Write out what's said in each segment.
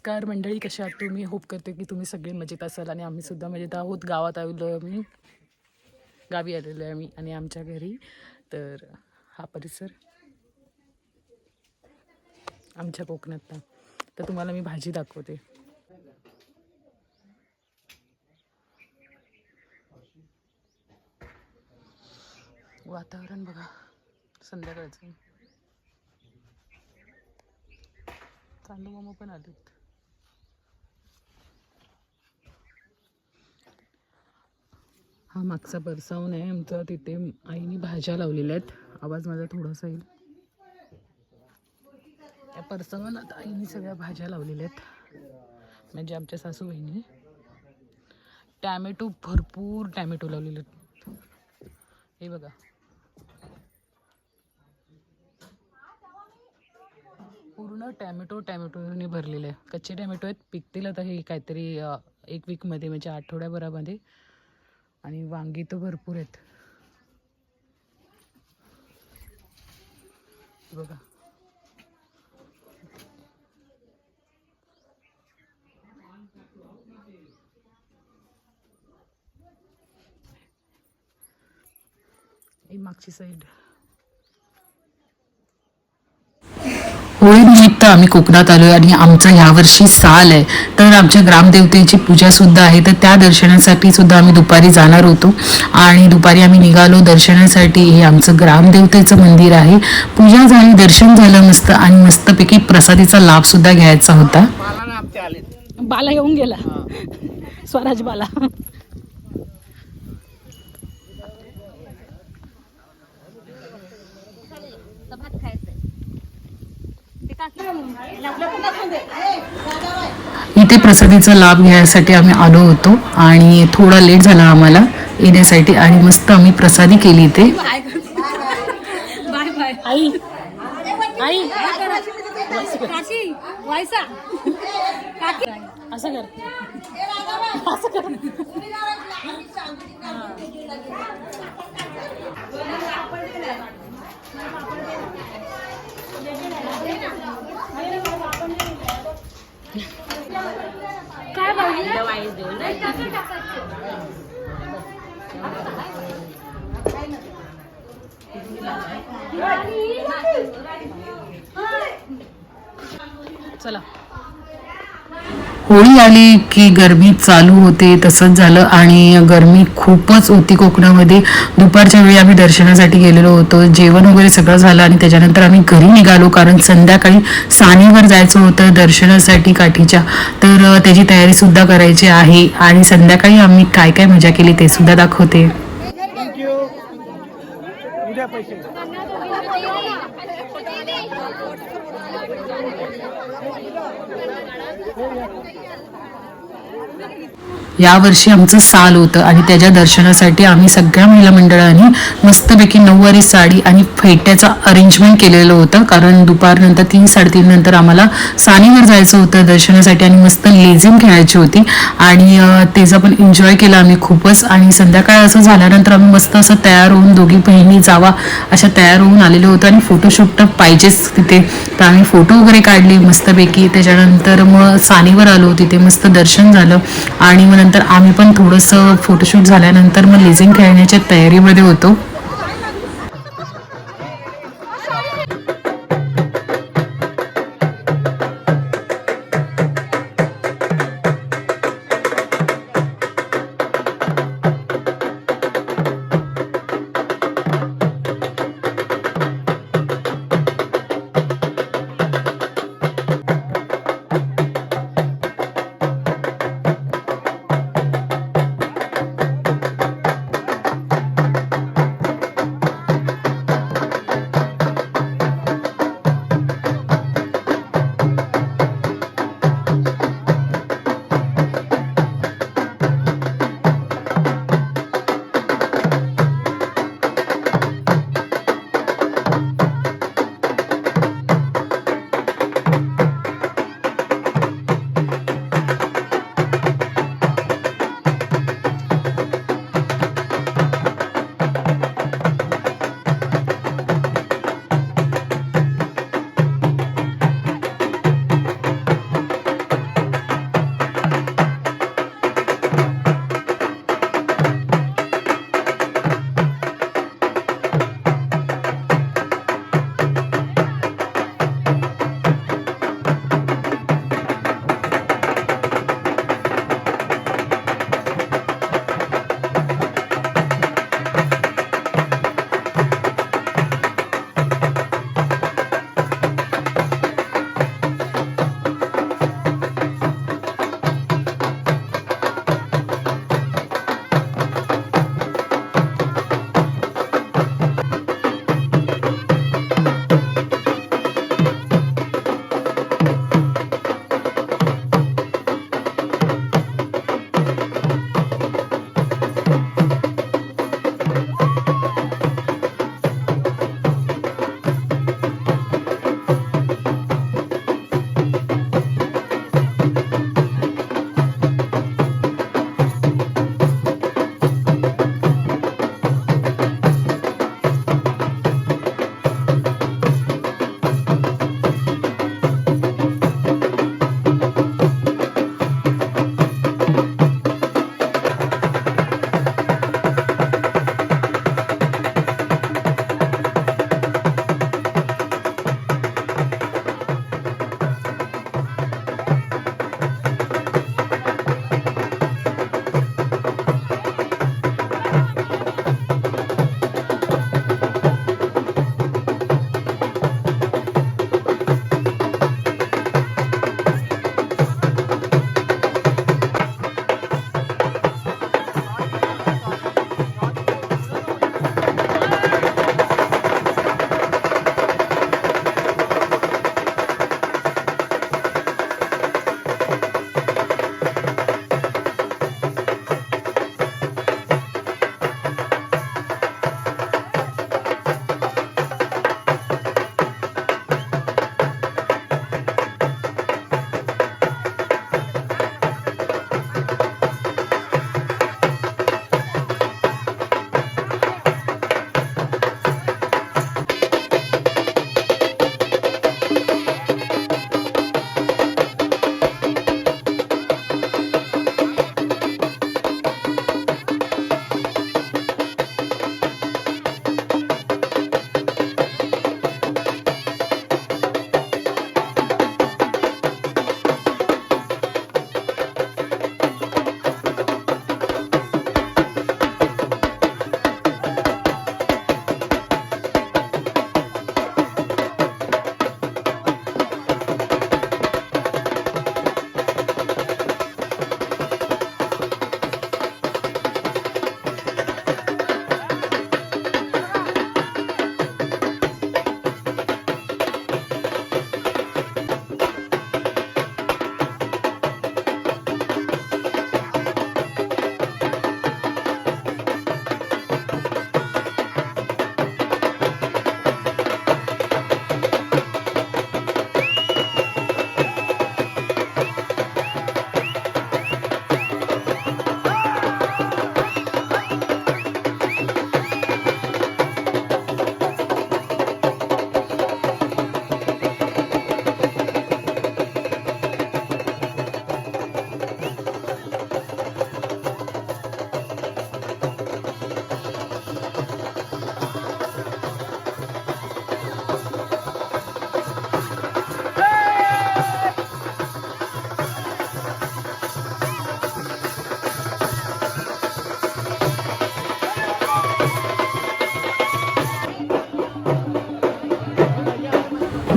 Car मंडळी, कशा आहात तुम्ही? होप करते की तुम्ही सगळे मजेत असाल आणि आम्ही सुद्धा मजेत आहोत. गावात आलेलो आहे आम्ही, गावी आलेलो आहे आम्ही आणि आमच्या घरी. तर हा परिसर आमच्या कोकणातला. तर तुम्हाला मी भाजी दाखवते. वातावरण बघा संध्याकाळचं. चांदू मामा पण आलेत. हा मागचा परसावून आहे आमचा. तिथे आईने भाज्या लावलेल्या आहेत. आवाज माझा थोडासा येईल. त्या परसावात आईने सगळ्या भाज्या लावलेल्या आहेत, म्हणजे आमच्या सासूबाईंनी. टॅमॅटो, भरपूर टॅमॅटो लावलेले आहेत. हे बघा, पूर्ण टॅमॅटोने भरलेले आहे. कच्चे टॅमॅटो आहेत, पिकतील आता हे काहीतरी 1 वीकमध्ये, म्हणजे आठवड्याभरामध्ये. आणि वांगी तर भरपूर आहेत. बघा, ही मागची साईड. होळीनिमित्त आम्ही कोकणात आलो आणि आमचा यावर्षी साल आहे. तर आमच्या ग्रामदेवतेची पूजा सुद्धा आहे, तर त्या दर्शनासाठी सुद्धा आम्ही दुपारी जाणार होतो. आणि दुपारी आम्ही निघालो दर्शनासाठी. हे आमचं ग्रामदेवतेचं मंदिर आहे. पूजा झाली, दर्शन झालं मस्त, आणि मस्तपैकी प्रसादीचा लाभ सुद्धा घ्यायचा होता. बाला येऊन गेला, स्वराज बाला. इथे प्रसादीचा लाभ घ्यायसाठी आम्ही आलो होतो आणि थोडा लेट झाला आम्हाला येण्यासाठी. आणि मस्त आम्ही प्रसादी केली इथे. आई आई असं कर, असं कर. काय चला. होळी आली की गरमी चालू होते, तसंच झालं. आणि गरमी खूपच होती कोकणामध्ये. दुपारच्या वेळी आम्ही दर्शनासाठी गेलेलो होतो. जेवण वगैरे सगळं झालं आणि त्याच्यानंतर आम्ही घरी निघालो, कारण संध्याकाळी सानेवर जायचं होतं दर्शनासाठी काठीच्या. तर त्याची तयारी सुद्धा करायची आहे. आणि संध्याकाळी आम्ही काय काय मजा केली ते सुद्धा दाखवते. यावर्षी आमचं साल होतं आणि त्याच्या दर्शनासाठी आम्ही सगळ्या महिला मंडळांनी मस्तपैकी नऊवारी साडी आणि फेट्याचं अरेंजमेंट केलेलं होतं, कारण दुपारनंतर 3-3:30 नंतर आम्हाला सानेवर जायचं होतं दर्शनासाठी आणि मस्त लेझिम खेळायची होती. आणि त्याचा पण एन्जॉय केला आम्ही खूपच. आणि संध्याकाळ असं झाल्यानंतर आम्ही मस्त असं तयार होऊन, दोघी बहिणी जावा अशा तयार होऊन आलेलो होतो. आणि फोटोशूट तर पाहिजेच तिथे, तर आम्ही फोटो वगैरे काढले मस्तपैकी. त्याच्यानंतर मग सानेवर आलो, तिथे मस्त दर्शन झालं. आणि मग नंतर आम्ही पण थोडंसं फोटोशूट झाल्यानंतर मग लेझिम खेळण्याच्या तयारीमध्ये होतो.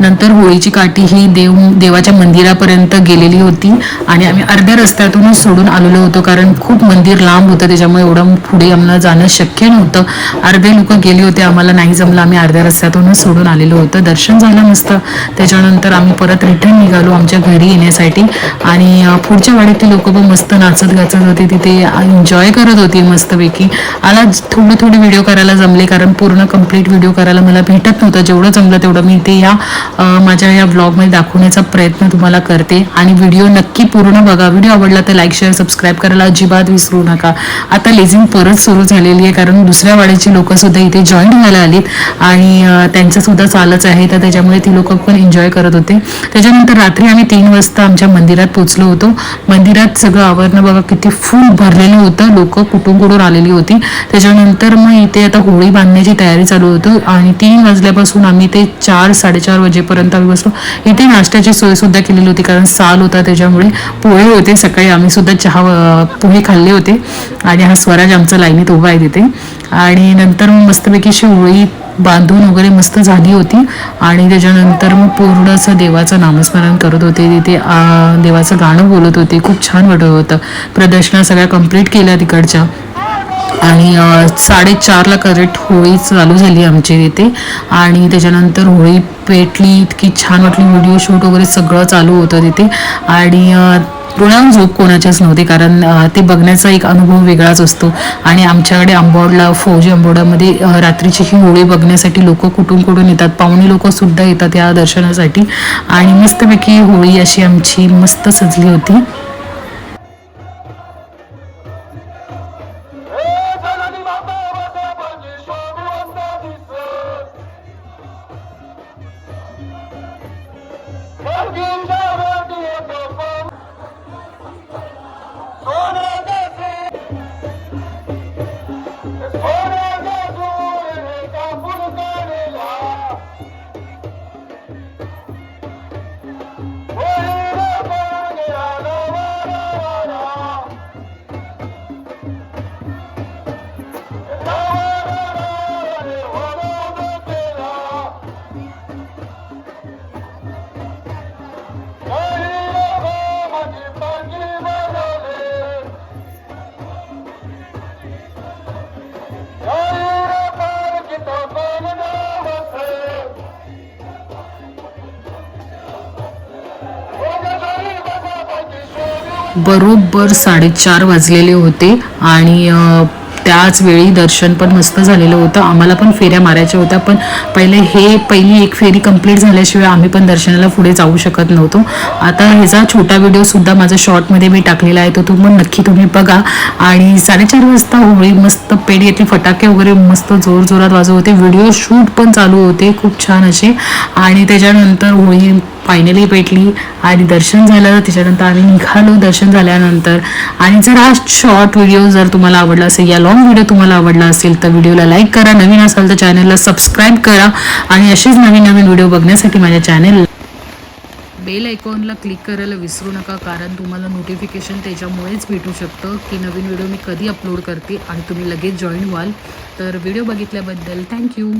नंतर होळीची काठी ही देवाच्या मंदिरापर्यंत गेलेली होती आणि आम्ही अर्ध्या रस्त्यातूनच सोडून आलेलो होतो, कारण खूप मंदिर लांब होतं, त्याच्यामुळे एवढं पुढे आम्हाला जाणं शक्य नव्हतं. अर्धे लोक गेले होते, आम्हाला नाही जमलं, आम्ही अर्ध्या रस्त्यातूनच सोडून आलेलो होतं. दर्शन झालं मस्त. त्याच्यानंतर आम्ही परत रिटर्न निघालो आमच्या घरी येण्यासाठी आणि पुढच्या वाडीतली लोक पण मस्त नाचत गाचत होते, तिथे एन्जॉय करत होती मस्तपैकी. मला थोडे व्हिडिओ करायला जमले, कारण पूर्ण कंप्लीट व्हिडिओ करायला मला भेटत नव्हतं. जेवढं जमलं तेवढं मी ते माझ्या या ब्लॉगमध्ये दाखवण्याचा प्रयत्न तुम्हाला करते आणि व्हिडिओ नक्की पूर्ण बघा. व्हिडिओ आवडला तर लाईक शेअर सबस्क्राईब करायला अजिबात विसरू नका. आता लेझिम परत सुरू झालेली आहे, कारण दुसऱ्या वाडीची लोक सुद्धा इथे जॉईन व्हायला आलीत आणि त्यांचं सुद्धा चालच आहे, तर त्याच्यामुळे ती लोक पण एन्जॉय करत होते. त्याच्यानंतर रात्री आम्ही 3 वाजता आमच्या मंदिरात पोहोचलो होतो. मंदिरात सगळं आवरणं बघा किती फुल भरलेलं होतं, लोक कुठून आलेली होती. त्याच्यानंतर मग इथे आता होळी बांधण्याची तयारी चालू होती आणि 3 वाजल्यापासून आम्ही ते 4-4:30 वाजेपर्यंत आम्ही बसलो. इथे नाश्त्याची सोय सुद्धा केलेली होती, कारण साल होता त्याच्यामुळे पोहे होते. सकाळी आम्ही सुद्धा पोहे खाल्ले होते आणि हा स्वराज आमचा लाईनीत उभा आहे तिथे. आणि नंतर मग मस्तपैकी अशी होळी बांधून वगैरे मस्त झाली होती आणि त्याच्यानंतर मग पूर्ण असं देवाचं नामस्मरण करत होते, तिथे देवाचं गाणं बोलत होते. खूप छान वाटत होतं. प्रदर्शना सगळ्या कंप्लीट केल्या तिकडच्या आणि 4:30ला करेक्ट होळी चालू झाली आमची तिथे आणि त्याच्यानंतर होळी पेटली. इतकी छान वाटली. व्हिडिओ शूट वगैरे सगळं चालू होतं तिथे आणि डोळ्यावर झोप कोणाच्याच नव्हते, कारण ते बघण्याचा एक अनुभव वेगळाच असतो. आणि आमच्याकडे आंबोडला फौजी आंबोडामध्ये रात्रीची ही होळी बघण्यासाठी लोक कुठून येतात. पाहुणे लोक सुद्धा येतात या दर्शनासाठी आणि मस्तपैकी होळी अशी आमची मस्त सजली होती. बरोबर 4:30 वाजलेले होते आणि त्याच वेळी दर्शन पण मस्त झालेलं होतं. आम्हाला पण फेऱ्या मारायच्या होत्या, पण पहिली एक फेरी कंप्लीट झाल्याशिवाय आम्ही पण दर्शनाला पुढे जाऊ शकत नव्हतो. आता ह्याचा छोटा व्हिडिओ सुद्धा माझ्या शॉर्टमध्ये मी टाकलेला आहे, तो पण नक्की तुम्ही बघा. आणि 4:30 वाजता होळी मस्त पेट घेतली, फटाके वगैरे मस्त जोरात वाजवत होते, व्हिडिओ शूट पण चालू होते खूप छान असे. आणि त्याच्यानंतर होळी फायनली पेटली आणि दर्शन झालं. त्याच्यानंतर आम्ही निघालो दर्शन झाल्यानंतर. आणि जर हा शॉर्ट व्हिडिओ जर तुम्हाला आवडला असेल या लॉंग व्हिडिओ तुम्हाला आवडला असेल तर व्हिडिओला लाईक करा, नवीन असाल तर चॅनलला सबस्क्राईब करा आणि असेच नवीन व्हिडिओ बघण्यासाठी माझ्या चॅनल बेल आयकॉनला क्लिक करायला विसरू नका, कारण तुम्हाला नोटिफिकेशन त्याच्यामुळेच भेटू शकतं की नवीन व्हिडिओ मी कधी अपलोड करते आणि तुम्ही लगेच जॉईन व्हाल. तर व्हिडिओ बघितल्याबद्दल थँक्यू.